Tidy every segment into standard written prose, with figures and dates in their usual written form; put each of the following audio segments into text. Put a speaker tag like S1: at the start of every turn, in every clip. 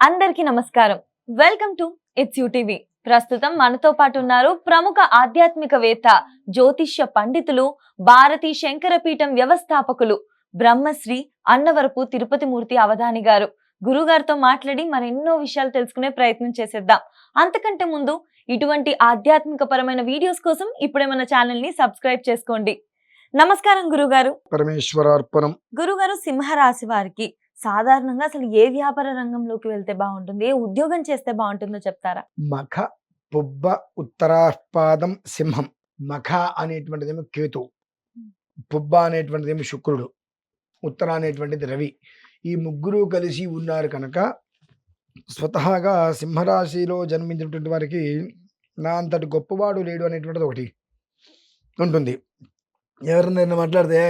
S1: అందరికీ నమస్కారం. Welcome to it's TV. ప్రస్తుతం మనతో పాటు ఉన్నారు ప్రముఖ ఆధ్యాత్మికవేత్త, జ్యోతిష్య పండితులు, భారతీ శంకరపీఠం వ్యవస్థాపకులు, బ్రహ్మశ్రీ అన్నవరపు తిరుపతి మూర్తి అవధాని గారు. గురుగారితో మాట్లాడి మరెన్నో విషయాలు తెలుసుకునే ప్రయత్నం చేసేద్దాం. అంతకంటే ముందు ఇటువంటి ఆధ్యాత్మిక పరమైన వీడియోస్ కోసం ఇప్పుడే మన ఛానల్ ని సబ్స్క్రైబ్ చేసుకోండి. నమస్కారం గురుగారు.
S2: పరమేశ్వరార్పణం.
S1: గురుగారు, సింహరాశి వారికి సాధారణంగా అసలు ఏ వ్యాపార రంగంలోకి వెళ్తే బాగుంటుంది, ఏ ఉద్యోగం చేస్తే బాగుంటుందో చెప్తారా?
S2: మఖ, పుబ్బ, ఉత్తరాపాదం సింహం. మఖ అనేటువంటిదేమో కేతు, పుబ్బ అనేటువంటిదేమో శుక్రుడు, ఉత్తర అనేటువంటిది రవి. ఈ ముగ్గురు కలిసి ఉన్నారు కనుక స్వతహాగా సింహరాశిలో జన్మించినటువంటి వారికి నా అంతటి గొప్పవాడు లేడు అనేటువంటిది ఒకటి ఉంటుంది. ఎవరినైనా మాట్లాడితే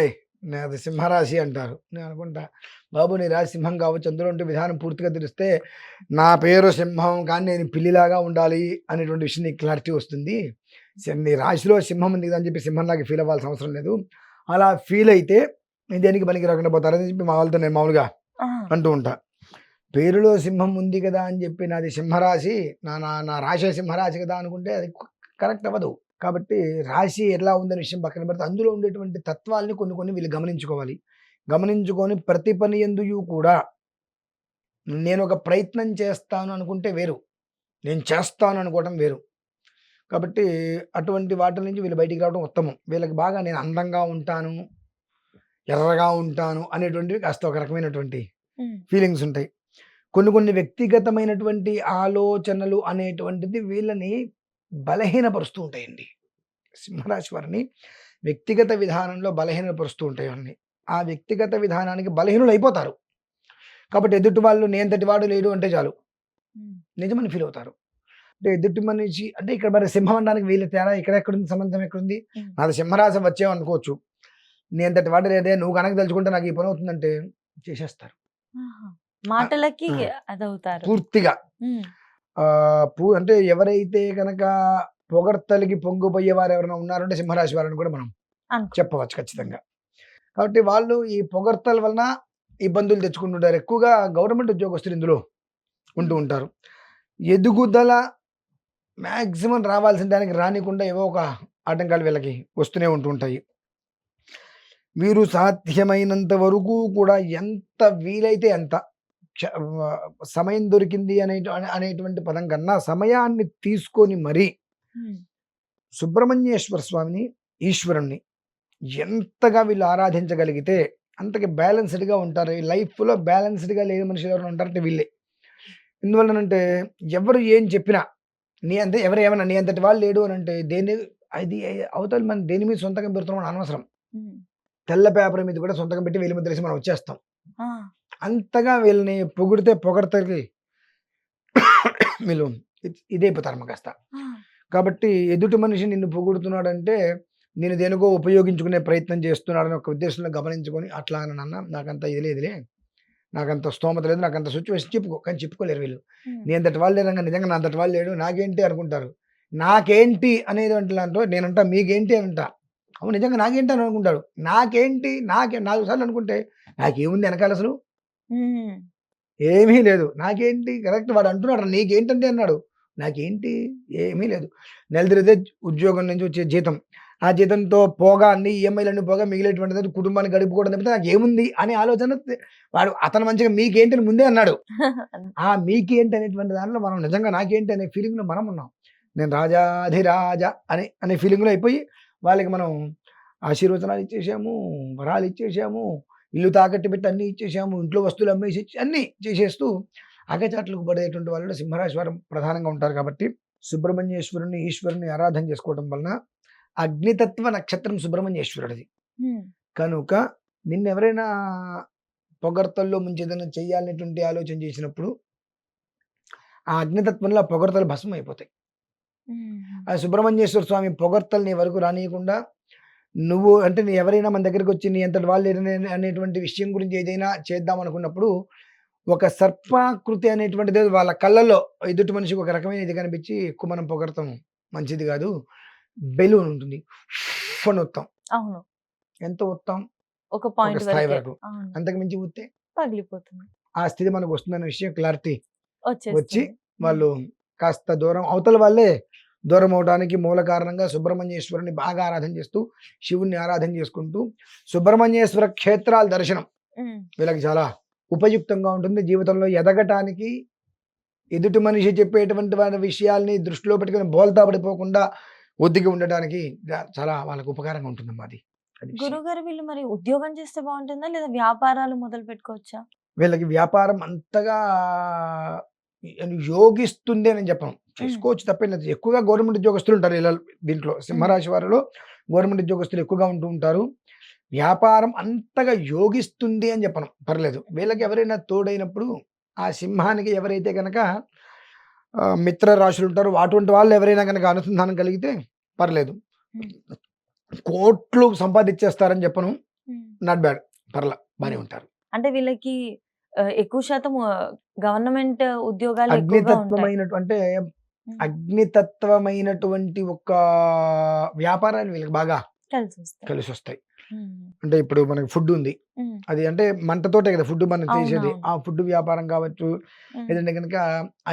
S2: నాది సింహరాశి అంటారు. నేను అనుకుంటా, బాబు నీ రాశి సింహం కావచ్చు, అందులో ఉంటే విధానం పూర్తిగా తెలిస్తే నా పేరు సింహం కానీ నేను పిల్లిలాగా ఉండాలి అనేటువంటి విషయం నీకు క్లారిటీ వస్తుంది. నీ రాశిలో సింహం ఉంది అని చెప్పి సింహంలాగా ఫీల్ అవ్వాల్సిన అవసరం లేదు. అలా ఫీల్ అయితే నేను దేనికి పనికి రాకుండా పోతారని చెప్పి మా వాళ్ళతో నేను మామూలుగా అంటూ ఉంటా. పేరులో సింహం ఉంది కదా అని చెప్పి నాది సింహరాశి, నా రాశి సింహరాశి కదా అనుకుంటే అది కరెక్ట్ అవ్వదు. కాబట్టి రాశి ఎలా ఉందనే విషయం పక్కన పెడితే అందులో ఉండేటువంటి తత్వాల్ని కొన్ని వీళ్ళు గమనించుకోవాలి. గమనించుకొని ప్రతి పని యందు కూడా నేను ఒక ప్రయత్నం చేస్తాను అనుకుంటే వేరు, నేను చేస్తాను అనుకోవడం వేరు. కాబట్టి అటువంటి వాటి నుంచి వీళ్ళు బయటికి రావడం ఉత్తమం. వీళ్ళకి బాగా నేను అందంగా ఉంటాను, ఎర్రగా ఉంటాను అనేటువంటివి కాస్త ఒక రకమైనటువంటి ఫీలింగ్స్ ఉంటాయి. కొన్ని వ్యక్తిగతమైనటువంటి ఆలోచనలు అనేటువంటిది వీళ్ళని బలహీనపరుస్తూ ఉంటాయండి. సింహరాశి వారిని వ్యక్తిగత విధానంలో బలహీనపరుస్తూ ఉంటాయి అన్ని. ఆ వ్యక్తిగత విధానానికి బలహీనులు అయిపోతారు. కాబట్టి ఎదుటి వాళ్ళు నేంతటి వాడు లేడు అంటే చాలు నిజమని ఫీల్ అవుతారు. అంటే ఎదుటి మనిషి అంటే ఇక్కడ మరి సింహం అనడానికి వీళ్ళ తేడా ఎక్కడుంది, సంబంధం ఎక్కడుంది? నాది సింహరాశి వచ్చేవి అనుకోవచ్చు. నేంతటి వాడు లేదే, నువ్వు కనుక తలుచుకుంటే నాకు ఈ పని అవుతుందంటే చేసేస్తారు.
S1: మాటలకి అదవుతారు
S2: పూర్తిగా. అంటే ఎవరైతే కనుక పొగడ్తలకి పొంగిపోయే వారు ఎవరైనా ఉన్నారంటే సింహరాశి వారిని కూడా మనం చెప్పవచ్చు ఖచ్చితంగా. కాబట్టి వాళ్ళు ఈ పొగడ్తల వలన ఇబ్బందులు తెచ్చుకుంటుంటారు. ఎక్కువగా గవర్నమెంట్ ఉద్యోగస్తులు ఇందులో ఉంటూ ఉంటారు. ఎదుగుదల మ్యాక్సిమం రావాల్సిన దానికి రానికుండా ఏవో ఒక ఆటంకాలు వీళ్ళకి వస్తూనే ఉంటూ ఉంటాయి. వీరు సాధ్యమైనంత వరకు కూడా ఎంత వీలైతే అంత సమయం దొరికింది అనేటువంటి పదం కన్నా సమయాన్ని తీసుకొని మరీ సుబ్రహ్మణ్యేశ్వర స్వామిని, ఈశ్వరుణ్ణి ఎంతగా వీళ్ళు ఆరాధించగలిగితే అంతకి బ్యాలెన్స్డ్గా ఉంటారు. ఈ లైఫ్లో బ్యాలెన్స్డ్గా లేని మనుషులు ఎవరైనా ఉంటారంటే వీళ్ళే. ఎందువల్లనంటే ఎవరు ఏం చెప్పినా ఎవరు ఏమన్నా నీ అంతటి వాళ్ళు లేడు అని అంటే అది అవతల మనం దేని మీద సొంతంగా పెడుతున్నాం అనవసరం. తెల్ల పేపర్ మీద కూడా సొంతంగా పెట్టి వీళ్ళ మీద తెలిసి మనం వచ్చేస్తాం. అంతగా వీళ్ళని పొగడతకి వీళ్ళు ఇదైపోతారు కాస్త. కాబట్టి ఎదుటి మనిషి నిన్ను పొగుడుతున్నాడంటే నేను దేనికో ఉపయోగించుకునే ప్రయత్నం చేస్తున్నాడని ఒక ఉద్దేశంలో గమనించుకొని అట్లా నాన్న నాకంత ఇదిలేదులే, నాకంత స్తోమత లేదు, నాకంత సిచ్యువేషన్ కానీ చెప్పుకోలేరు వీళ్ళు. నీ అంతటి వాళ్ళు లేదంగా నిజంగా నా అంతటి వాళ్ళు లేడు, నాకేంటి అనుకుంటారు. నాకేంటి అనేది అంటే నేనంటా మీకేంటి అని అంటా. అవును నిజంగా నాకేంటి అని అనుకుంటాడు. నాకేంటి 4 సార్లు అనుకుంటే నాకేముంది వెనకాల అసలు ఏమీ లేదు. నాకేంటి కరెక్ట్ వాడు అంటున్నాడు నీకేంటంటే అన్నాడు. నాకేంటి ఏమీ లేదు. నెల తిరిగితే ఉద్యోగం నుంచి వచ్చే జీతం, ఆ జీతంతో పోగా అన్ని ఈఎంఐలన్నీ పోగా మిగిలేటువంటిది కుటుంబాన్ని గడుపుకోవడం తప్పితే నాకేముంది అనే ఆలోచన వాడు అతను మంచిగా మీకేంటి ముందే అన్నాడు. ఆ మీకేంటి అనేటువంటి దాంట్లో మనం నిజంగా నాకేంటి అనే ఫీలింగ్లో మనం ఉన్నాం. నేను రాజాధిరాజ అనే ఫీలింగ్లో అయిపోయి వాళ్ళకి మనం ఆశీర్వచనాలు ఇచ్చేసాము, వరాలు ఇచ్చేసాము, ఇల్లు తాకట్టు పెట్టి అన్నీ ఇచ్చేసాము, ఇంట్లో వస్తువులు అమ్మేసి అన్నీ చేసేస్తూ అగచాట్లకు పడేటువంటి వాళ్ళు సింహరాశి వారు ప్రధానంగా ఉంటారు. కాబట్టి సుబ్రహ్మణ్యేశ్వరుని, ఈశ్వరుని ఆరాధన చేసుకోవడం వలన అగ్నితత్వ నక్షత్రం సుబ్రహ్మణ్యేశ్వరుడిది కనుక నిన్నెవరైనా పొగడ్తల్లో ముంచి ఏదైనా చెయ్యాలనేటువంటి ఆలోచన చేసినప్పుడు ఆ అగ్నితత్వంలో పొగడ్తలు భస్మం అయిపోతాయి. ఆ సుబ్రహ్మణ్యేశ్వర స్వామి పొగడ్తలు నీ వరకు రానియకుండా నువ్వు అంటే నీ ఎవరైనా మన దగ్గరికి వచ్చి నీ అంతటి వాళ్ళు అనేటువంటి విషయం గురించి ఏదైనా చేద్దాం అనుకున్నప్పుడు ఒక సర్పాకృతి అనేటువంటిది వాళ్ళ కళ్ళల్లో ఎదుటి మనిషికి ఒక రకమైన ఇది కనిపించి ఎక్కువ మనం పొగడతాం మంచిది కాదు. బెలూన్ ఉంటుంది అని వస్తాం.
S1: అవును,
S2: ఎంత వస్తాం
S1: ఒక పాయింట్
S2: స్థాయి వరకు, అంతకు మించి ఊస్తే
S1: పగిలిపోతుంది.
S2: ఆ స్థితి మనకు వస్తుందనే విషయం క్లారిటీ వచ్చి
S1: వచ్చేస్తుంది.
S2: వాళ్ళు కాస్త దూరం అవతల వాళ్ళే దూరం అవడానికి మూల కారణంగా సుబ్రహ్మణ్యేశ్వరుని బాగా ఆరాధన చేస్తూ శివుణ్ణి ఆరాధన చేసుకుంటూ సుబ్రహ్మణ్యేశ్వర క్షేత్రాల దర్శనం
S1: ఉమ్,
S2: వీళ్ళకి చాలా ఉపయుక్తంగా ఉంటుంది. జీవితంలో ఎదగటానికి ఎదుటి మనిషి చెప్పేటువంటి వారి విషయాల్ని దృష్టిలో పెట్టుకుని బోల్తా పడిపోకుండా ఒద్దిగి ఉండడానికి చాలా వాళ్ళకి ఉపకారంగా ఉంటుందమ్మా అది. అది విషయం.
S1: గురుగారు వీళ్ళు మరి ఉద్యోగం చేస్తే బాగుంటుందా లేదా వ్యాపారాలు మొదలు పెట్టుకోవచ్చా?
S2: వీళ్ళకి వ్యాపారం అంతగా యోగిస్తుంది అని నేను చెప్పను. చేసుకోవచ్చు తప్పేం లేదు. ఎక్కువగా గవర్నమెంట్ ఉద్యోగస్తులు ఉంటారు ఇలా దీంట్లో సింహరాశి వారిలో గవర్నమెంట్ ఉద్యోగస్తులు ఎక్కువగా ఉంటూ ఉంటారు. వ్యాపారం అంతగా యోగిస్తుంది అని చెప్పను. పర్లేదు. వీళ్ళకి ఎవరైనా తోడైనప్పుడు ఆ సింహానికి ఎవరైతే గనక మిత్ర రాశులు ఉంటారో అటువంటి వాళ్ళు ఎవరైనా గనక అనుసంధానం కలిగితే పర్లేదు.
S1: ఉమ్,
S2: కోట్లు సంపాదించేస్తారని చెప్పను.
S1: ఉమ్.
S2: Not bad. పర్లా బానే ఉంటారు.
S1: అంటే వీళ్ళకి ఎక్కువ శాతం గవర్నమెంట్ ఉద్యోగాలు ఎక్కువగా ఉంటాయి.
S2: అగ్నితత్వమైనటు అంటే
S1: ఉమ్,
S2: అగ్నితత్వమైనటువంటి ఒక వ్యాపారాలు వీళ్ళకి బాగా
S1: కలిసి వస్తాయి.
S2: కలిసొస్తాయి.
S1: ఉమ్,
S2: అంటే ఇప్పుడు మనకి ఫుడ్ ఉంది.
S1: ఉమ్,
S2: అది అంటే మంటతోటే కదా ఫుడ్ మనం చేసేది.
S1: అవునవును.
S2: ఆ ఫుడ్ వ్యాపారం కావచ్చు.
S1: ఉమ్,
S2: లేదంటే గనక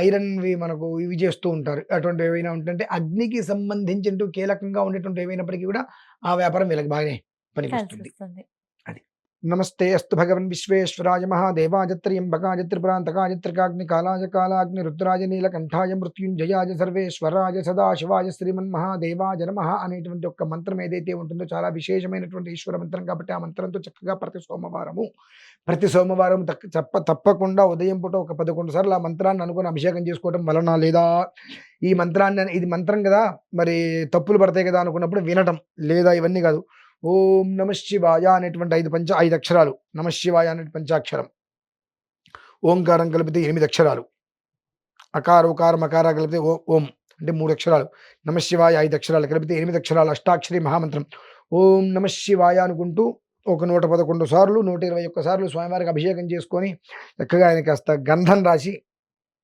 S2: ఐరన్‌వి మనకు ఇవి చేస్తూ ఉంటారు. అటువంటివి ఏవైనా ఉంటుంటే అగ్నికి సంబంధించినటు కీలకంగా ఉండేటువంటి ఏవైనప్పటికీ కూడా ఆ వ్యాపారం వీళ్ళకి బాగానే
S1: కలిసి
S2: పనికొస్తుంది.
S1: వస్తుంది.
S2: అది. నమస్తే అస్తు భగవన్ విశ్వేశ్వరాయ మహాదేవాయ త్ర్యంబకాయ త్రిపురాంతకాయ త్రికాగ్ని కాలాయ కాలాగ్ని రుద్రాయ నీలకంఠాయ మృత్యుంజయాయ సర్వేశ్వరాయ సదాశివాయ శ్రీమన్మహాదేవాయ నమః అనేటువంటి ఒక మంత్రం ఏదైతే ఉంటుందో చాలా విశేషమైనటువంటి ఈశ్వర మంత్రం కాబట్టి ఆ మంత్రంతో చక్కగా ప్రతి సోమవారం తప్పకుండా ఉదయం పూట ఒక 11 సార్లు ఆ మంత్రాన్ని అనుకుని అభిషేకం చేసుకోవడం వలన లేదా ఈ మంత్రాన్ని ఇది మంత్రం కదా మరి తప్పులు పడతాయి కదా అనుకున్నప్పుడు వినటం లేదా ఇవన్నీ కాదు. ఓం నమ శివాయ అనేటువంటి 5 అక్షరాలు, నమ శివాయ అనే పంచాక్షరం, ఓంకారం కలిపితే 8 అక్షరాలు, అకార ఉకార మకార కలిపితే ఓం అంటే 3 అక్షరాలు, నమ శివాయ 5 అక్షరాలు కలిపితే 8 అక్షరాలు అష్టాక్షరి మహామంత్రం ఓం నమ శివాయ అనుకుంటూ ఒక 111 సార్లు 121 సార్లు స్వామివారికి అభిషేకం చేసుకొని చక్కగా ఆయన కాస్త గంధం రాసి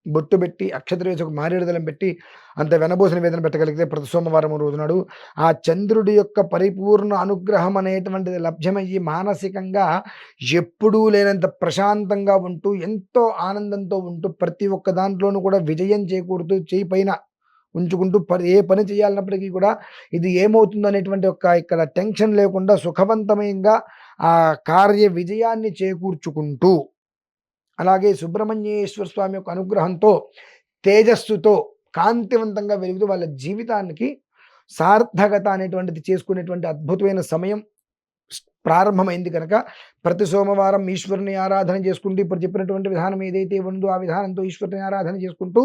S2: బొట్టు పెట్టి అక్షతలు వేసి ఒక మారేడుదలం పెట్టి అంత వెనబోసిన వేదన పెట్టగలిగితే ప్రతి సోమవారం రోజు నాడు ఆ చంద్రుడి యొక్క పరిపూర్ణ అనుగ్రహం అనేటువంటిది లభ్యమయ్యి మానసికంగా ఎప్పుడూ లేనంత ప్రశాంతంగా ఉంటూ ఎంతో ఆనందంతో ఉంటూ ప్రతి ఒక్క దాంట్లోనూ కూడా విజయం చేకూరుతూ చేయి పైన ఉంచుకుంటూ ఏ పని చేయాలన్నప్పటికీ కూడా ఇది ఏమవుతుంది అనేటువంటి ఒక ఇక్కడ టెన్షన్ లేకుండా సుఖవంతమయంగా ఆ కార్య విజయాన్ని చేకూర్చుకుంటూ అలాగే సుబ్రహ్మణ్యేశ్వర స్వామి యొక్క అనుగ్రహంతో తేజస్సుతో కాంతివంతంగా వెలుగుతూ వాళ్ళ జీవితానికి సార్థకత అనేటువంటిది చేసుకునేటువంటి అద్భుతమైన సమయం ప్రారంభమైంది కనుక ప్రతి సోమవారం ఈశ్వరుని ఆరాధన చేసుకుంటూ ఇప్పుడు చెప్పినటువంటి విధానం ఏదైతే ఉందో ఆ విధానంతో ఈశ్వరుని ఆరాధన చేసుకుంటూ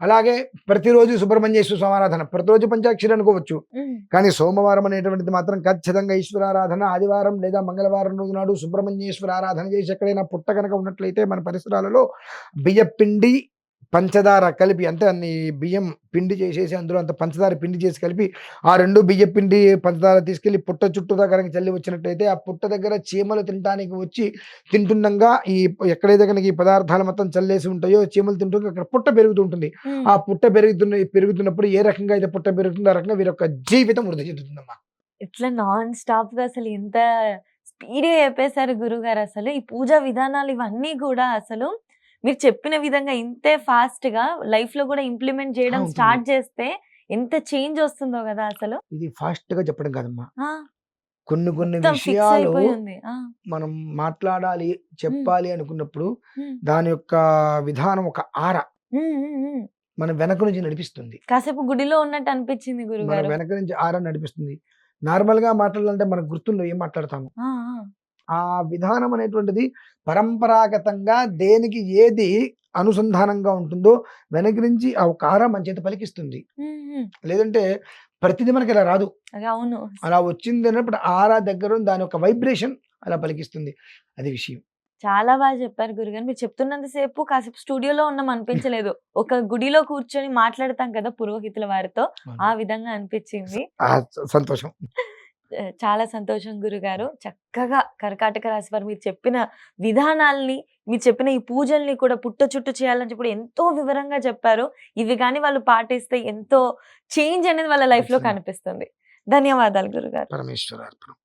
S2: అలాగే ప్రతిరోజు సుబ్రహ్మణ్యేశ్వర స్వామి ఆరాధన ప్రతిరోజు పంచాక్షరి అనుకోవచ్చు కానీ సోమవారం అనేటువంటిది మాత్రం ఖచ్చితంగా ఈశ్వరారాధన ఆదివారం లేదా మంగళవారం రోజు నాడు సుబ్రహ్మణ్యేశ్వర ఆరాధన చేసి ఎక్కడైనా పుట్ట కనుక ఉన్నట్లయితే మన పరిసరాలలో బియ్యపిండి పంచదార కలిపి అంటే అన్ని బియ్యం పిండి చేసేసి అందులో అంత పంచదార పిండి చేసి కలిపి ఆ 2 బియ్య పిండి పంచదార తీసుకెళ్లి పుట్ట చుట్టూదా కనుక చల్లి వచ్చినట్టయితే ఆ పుట్ట దగ్గర చీమలు తినడానికి వచ్చి తింటుండగా ఈ ఎక్కడైతే కనుక ఈ పదార్థాలు మొత్తం చల్లేసి ఉంటాయో చీమలు తింటుంది అక్కడ పుట్ట పెరుగుతుంటుంది. ఆ పుట్ట పెరుగుతున్నప్పుడు ఏ రకంగా అయితే పుట్ట పెరుగుతుందో ఆ రకంగా వీరి యొక్క జీవితం వృద్ధి చెందుతుందమ్మా.
S1: ఇట్లా నాన్ స్టాప్ గా అసలు ఎంత స్పీడ్ గా చెప్పేశారు గురుగారు. అసలు ఈ పూజా విధానాలు ఇవన్నీ కూడా అసలు మీరు చెప్పిన విధంగా ఇంతే ఫాస్ట్ గా లైఫ్ లో కూడా ఇంప్లిమెంట్ చేయడం
S2: ఉంటుంది.
S1: స్టార్ట్ చేస్తే ఎంత చేంజ్ వస్తుందో కదా అసలు.
S2: ఇది ఫాస్ట్ గా చెప్పడం కాదమ్మా.
S1: ఆ,
S2: కొన్ని
S1: మొత్తం ఫిక్స్
S2: విషయాలు
S1: అయిపోయి ఉంది.
S2: మనం మాట్లాడాలి చెప్పాలి అనుకున్నప్పుడు
S1: ఉమ్,
S2: దాని యొక్క విధానం ఒక ఆర
S1: ఉమ్, ఉమ్, ఉమ్.
S2: మన వెనక నుంచి నడిపిస్తుంది.
S1: కాసేపు గుడిలో ఉన్నట్టు అనిపించింది
S2: మన
S1: గురుగారు.
S2: వెనక నుంచి ఆర నడిపిస్తుంది. నార్మల్ గా మాట్లాడాలంటే మనకు గుర్తుండో ఏం మాట్లాడతాము.
S1: ఆ, ఆ.
S2: ఆ విధానం అనేటువంటిది పరంపరాగతంగా దేనికి ఏది అనుసంధానంగా ఉంటుందో వెనక నుంచి ఆ ఒక ఆర మన చేత పలికిస్తుంది.
S1: ఉమ్, ఉమ్.
S2: లేదంటే ప్రతిదీ మనకి ఇలా రాదు.
S1: అది అవును.
S2: అలా వచ్చింది అన్నప్పుడు ఆరా దగ్గర ఉన్న దాని యొక్క వైబ్రేషన్ అలా పలికిస్తుంది. అది విషయం.
S1: చాలా బాగా చెప్పారు గురుగారు. మీరు చెప్తున్నంతసేపు కాసేపు స్టూడియోలో ఉన్నాం అనిపించలేదు. ఒక గుడిలో కూర్చొని మాట్లాడతాం కదా పురోహితుల వారితో, ఆ విధంగా అనిపించింది.
S2: సంతోషం.
S1: చాలా సంతోషం గురుగారు. చక్కగా కర్కాటక రాశి వారు మీరు చెప్పిన విధానాల్ని, మీరు చెప్పిన ఈ పూజల్ని కూడా పుట్ట చుట్టూ చేయాలని చెప్పి ఎంతో వివరంగా చెప్పారు. ఇవి కానీ వాళ్ళు పాటిస్తే ఎంతో చేంజ్ అనేది వాళ్ళ లైఫ్ లో కనిపిస్తుంది. ధన్యవాదాలు గురుగారు.
S2: పరమేశ్వరార్పణం.